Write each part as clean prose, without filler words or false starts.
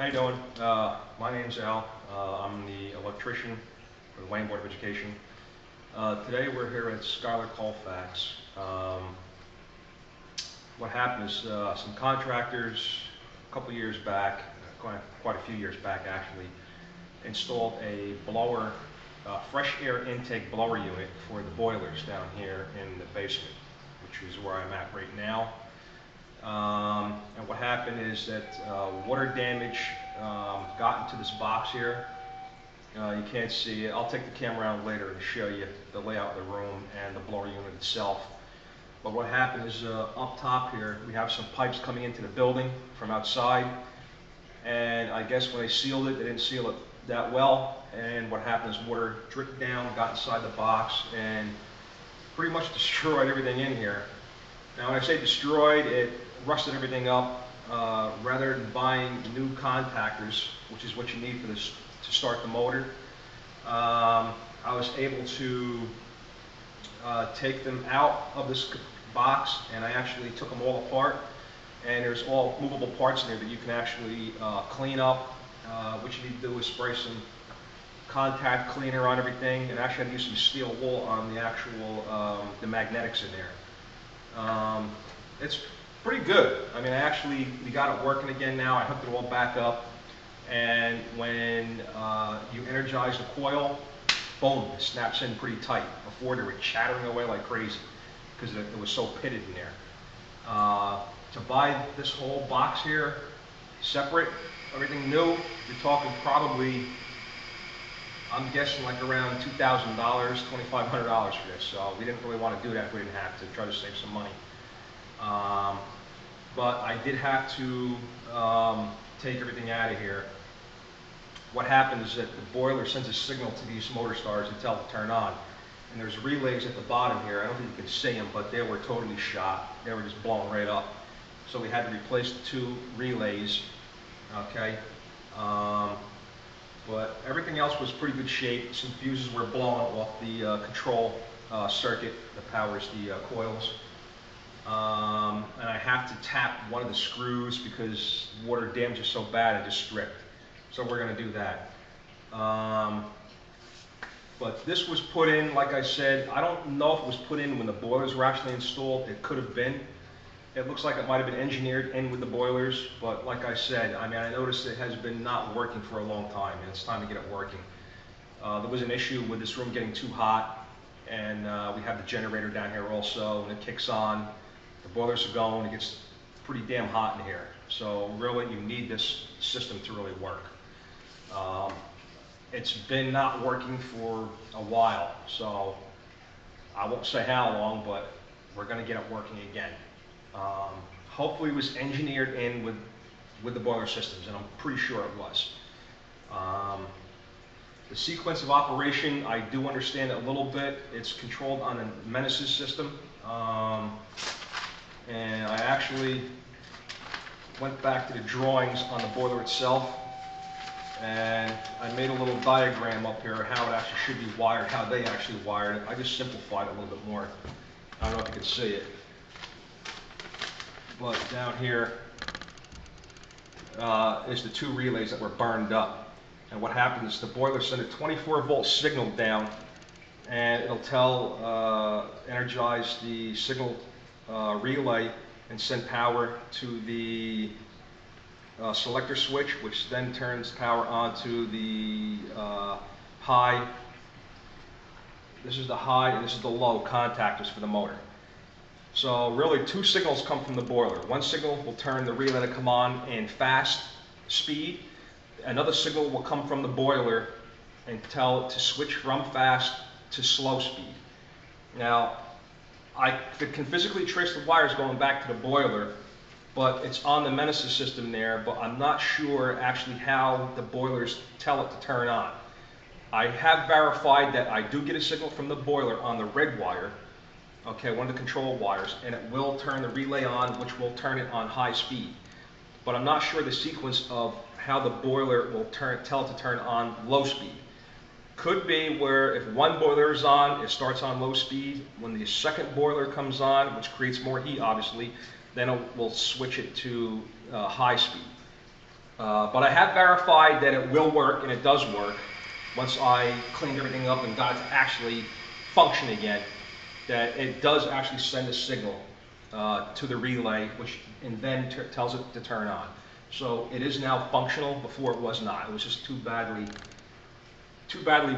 How you doing? My name's Al. I'm the electrician for the Wayne Board of Education. Today we're here at Schuyler Colfax. What happened is some contractors a couple years back, quite a few years back actually, installed a blower, fresh air intake blower unit for the boilers down here in the basement, which is where I'm at right now. And what happened is that water damage got into this box here. You can't see it. I'll take the camera out later and show you the layout of the room and the blower unit itself. But what happened is up top here, we have some pipes coming into the building from outside. And I guess when they sealed it, they didn't seal it that well. And what happened is water dripped down, got inside the box, and pretty much destroyed everything in here. Now when I say destroyed, it rusted everything up. Rather than buying new contactors, which is what you need for this to start the motor, I was able to take them out of this box, and I actually took them all apart, and there's all movable parts in there that you can actually clean up. What you need to do is spray some contact cleaner on everything, and actually I use some steel wool on the actual the magnetics in there. It's pretty good. I mean, we got it working again now. I hooked it all back up, and when you energize the coil, boom, it snaps in pretty tight. Before they were chattering away like crazy because it was so pitted in there. To buy this whole box here, separate, everything new, you're talking probably, I'm guessing like around $2,000, $2,500 for this. So we didn't really want to do that if we didn't have to, try to save some money. But I did have to take everything out of here. What happened is that the boiler sends a signal to these motor stars to tell it to turn on. And there's relays at the bottom here. I don't think you can see them, but they were totally shot. They were just blown right up. So we had to replace the two relays, okay? But everything else was pretty good shape. Some fuses were blown off the control circuit that powers the coils. And I have to tap one of the screws because water damage is so bad it just stripped. So we're going to do that. But this was put in, like I said, I don't know if it was put in when the boilers were actually installed. It could have been. It looks like it might have been engineered in with the boilers, but like I said, I mean, I noticed it has been not working for a long time, and it's time to get it working. There was an issue with this room getting too hot, and we have the generator down here also, and it kicks on. The boilers are going, it gets pretty damn hot in here. So really, you need this system to really work. It's been not working for a while, so I won't say how long, but we're going to get it working again. Hopefully it was engineered in with the boiler systems, and I'm pretty sure it was. The sequence of operation, I do understand it a little bit. It's controlled on a Meneses system. And I actually went back to the drawings on the boiler itself, and I made a little diagram up here how it actually should be wired, how they actually wired it. I just simplified it a little bit more. I don't know if you can see it, but down here is the two relays that were burned up. And what happens is the boiler sends a 24-volt signal down, and it'll energize the signal relay and send power to the selector switch, which then turns power onto the high. This is the high and this is the low contactors for the motor. So really two signals come from the boiler. One signal will turn the relay to come on in fast speed. Another signal will come from the boiler and tell it to switch from fast to slow speed. Now, I can physically trace the wires going back to the boiler, but it's on the Meneses system there, but I'm not sure actually how the boilers tell it to turn on. I have verified that I do get a signal from the boiler on the red wire, okay, one of the control wires, and it will turn the relay on, which will turn it on high speed. But I'm not sure the sequence of how the boiler will tell it to turn on low speed. Could be where if one boiler is on, it starts on low speed. When the second boiler comes on, which creates more heat obviously, then it will switch it to high speed. But I have verified that it will work, and it does work. Once I cleaned everything up and got it to actually function again, that it does actually send a signal to the relay, which and then tells it to turn on. So it is now functional. Before it was not. It was just too badly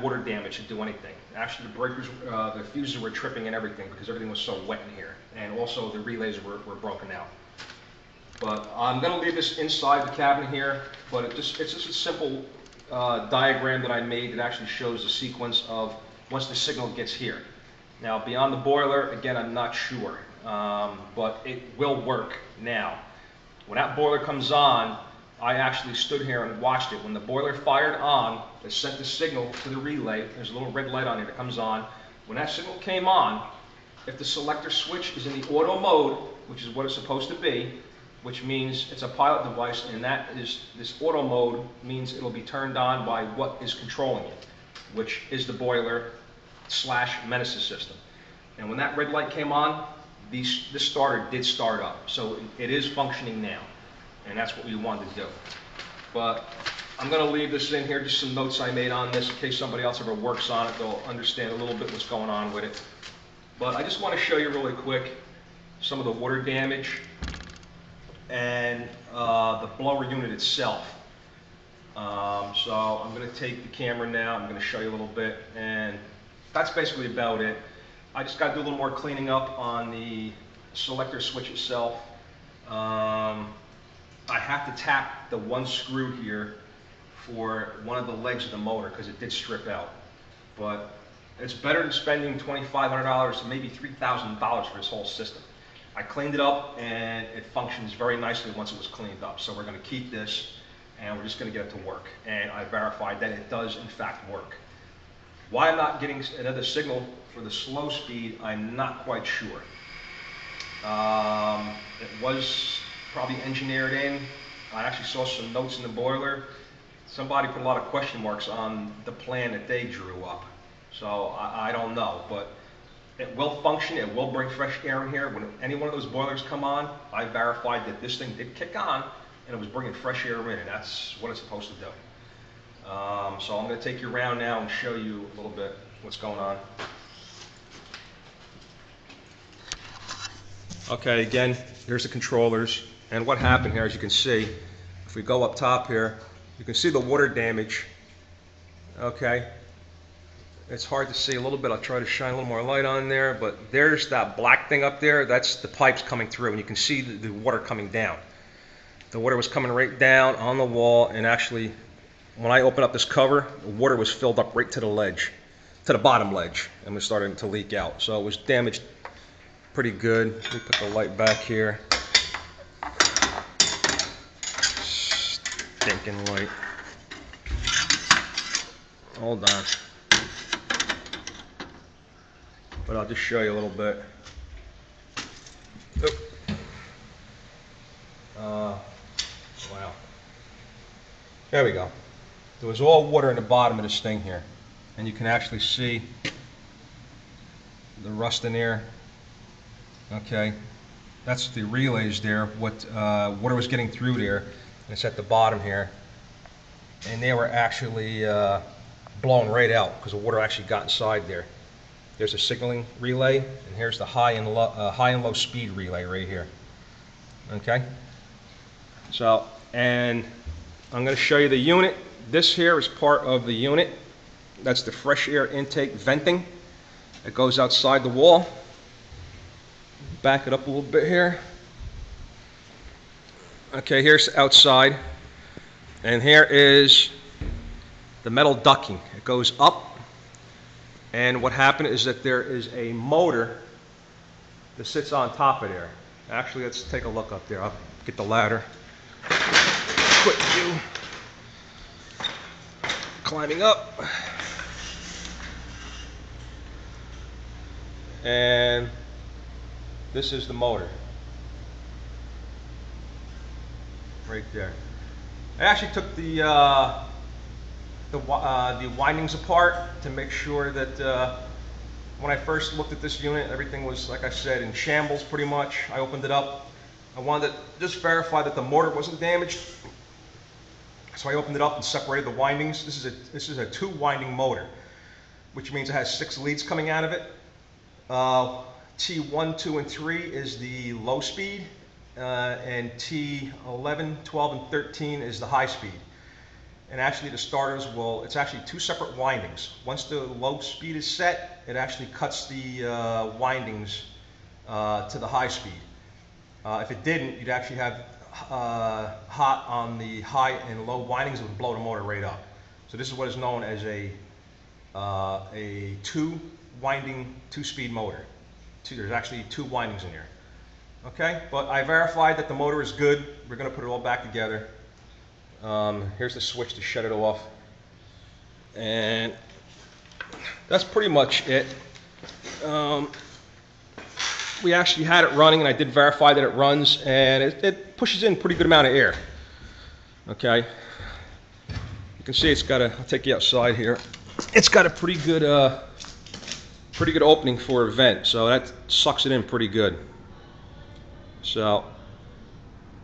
water damaged to do anything. Actually, the breakers, the fuses were tripping and everything because everything was so wet in here, and also the relays were broken out. But I'm going to leave this inside the cabinet here, but it's just a simple diagram that I made that actually shows the sequence of once the signal gets here. Now, beyond the boiler, again, I'm not sure, but it will work now. When that boiler comes on, I actually stood here and watched it. When the boiler fired on, it sent the signal to the relay. There's a little red light on here that comes on. When that signal came on, if the selector switch is in the auto mode, which is what it's supposed to be, which means it's a pilot device, and that is, this auto mode means it'll be turned on by what is controlling it, which is the boiler / Menace system. And when that red light came on, this starter did start up. So it is functioning now, and that's what we wanted to do. But I'm going to leave this in here, just some notes I made on this in case somebody else ever works on it. They'll understand a little bit what's going on with it. But I just want to show you really quick some of the water damage and the blower unit itself. So I'm going to take the camera now, I'm going to show you a little bit, and that's basically about it. I just got to do a little more cleaning up on the selector switch itself. I have to tap the one screw here for one of the legs of the motor because it did strip out. But it's better than spending $2,500 to maybe $3,000 for this whole system. I cleaned it up and it functions very nicely once it was cleaned up. So we're going to keep this and we're just going to get it to work. And I verified that it does in fact work. Why I'm not getting another signal for the slow speed, I'm not quite sure. It was probably engineered in. I actually saw some notes in the boiler. Somebody put a lot of question marks on the plan that they drew up. So I don't know, but it will function. It will bring fresh air in here. When any one of those boilers come on, I verified that this thing did kick on and it was bringing fresh air in, and that's what it's supposed to do. So I'm going to take you around now and show you a little bit what's going on. Okay, again, here's the controllers. And what happened here, as you can see, if we go up top here, you can see the water damage. Okay, it's hard to see a little bit. I'll try to shine a little more light on there, but there's that black thing up there. That's the pipes coming through, and you can see the water coming down. The water was coming right down on the wall, and actually, when I opened up this cover, the water was filled up right to the ledge, to the bottom ledge, and was starting to leak out. So it was damaged pretty good. Let me put the light back here. Stinking light. Hold on. But I'll just show you a little bit. Wow. There we go. There was all water in the bottom of this thing here. And you can actually see the rust in there. Okay. That's the relays there. What water was getting through there. And it's at the bottom here. And they were actually blown right out because the water actually got inside there. There's a signaling relay, and here's the high and low speed relay right here. Okay. So, and I'm going to show you the unit. This here is part of the unit. That's the fresh air intake venting. It goes outside the wall. Back it up a little bit here. Okay, here's outside. And here is the metal ducting. It goes up. And what happened is that there is a motor that sits on top of there. Actually, let's take a look up there. I'll get the ladder. Quick view. Climbing up. And this is the motor. Right there. I actually took the windings apart to make sure that when I first looked at this unit, everything was, like I said, in shambles pretty much. I opened it up. I wanted to just verify that the motor wasn't damaged. So I opened it up and separated the windings. This is a 2-winding motor, which means it has 6 leads coming out of it. T1, 2, and 3 is the low speed, and T11, 12, and 13 is the high speed. And actually the starters it's actually 2 separate windings. Once the low speed is set, it actually cuts the windings to the high speed. If it didn't, you'd actually have hot on the high and low windings. It would blow the motor right up. So this is what is known as a 2-winding, 2-speed motor. There's actually 2 windings in here. Okay, but I verified that the motor is good. We're going to put it all back together. Here's the switch to shut it off. And that's pretty much it. We actually had it running, and I did verify that it runs, and it pushes in a pretty good amount of air. Okay, you can see it's got I'll take you outside here. It's got a pretty good opening for a vent, so that sucks it in pretty good. So,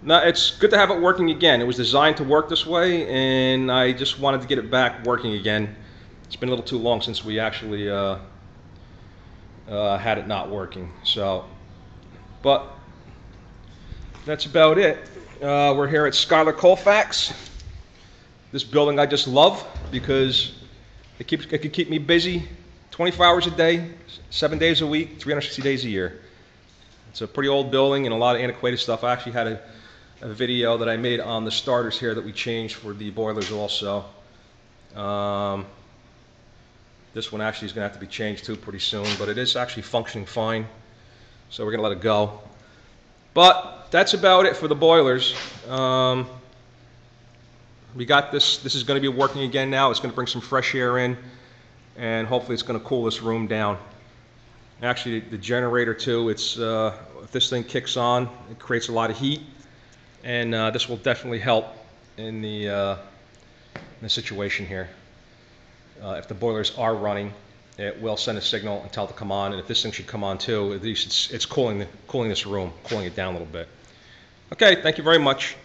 now it's good to have it working again. It was designed to work this way, and I just wanted to get it back working again. It's been a little too long since we actually had it not working. So, but that's about it. We're here at Schuyler Colfax. This building I just love because it could keep me busy 24 hours a day, 7 days a week, 360 days a year. It's a pretty old building and a lot of antiquated stuff. I actually had a video that I made on the starters here that we changed for the boilers also. This one actually is going to have to be changed too pretty soon, but it is actually functioning fine, so we're going to let it go. But that's about it for the boilers. We got this. This is going to be working again now. It's going to bring some fresh air in, and hopefully it's going to cool this room down. Actually, the generator too, if this thing kicks on, it creates a lot of heat, and this will definitely help in the situation here. If the boilers are running, it will send a signal and tell it to come on, and if this thing should come on too, at least it's cooling this room, cooling it down a little bit. Okay, thank you very much.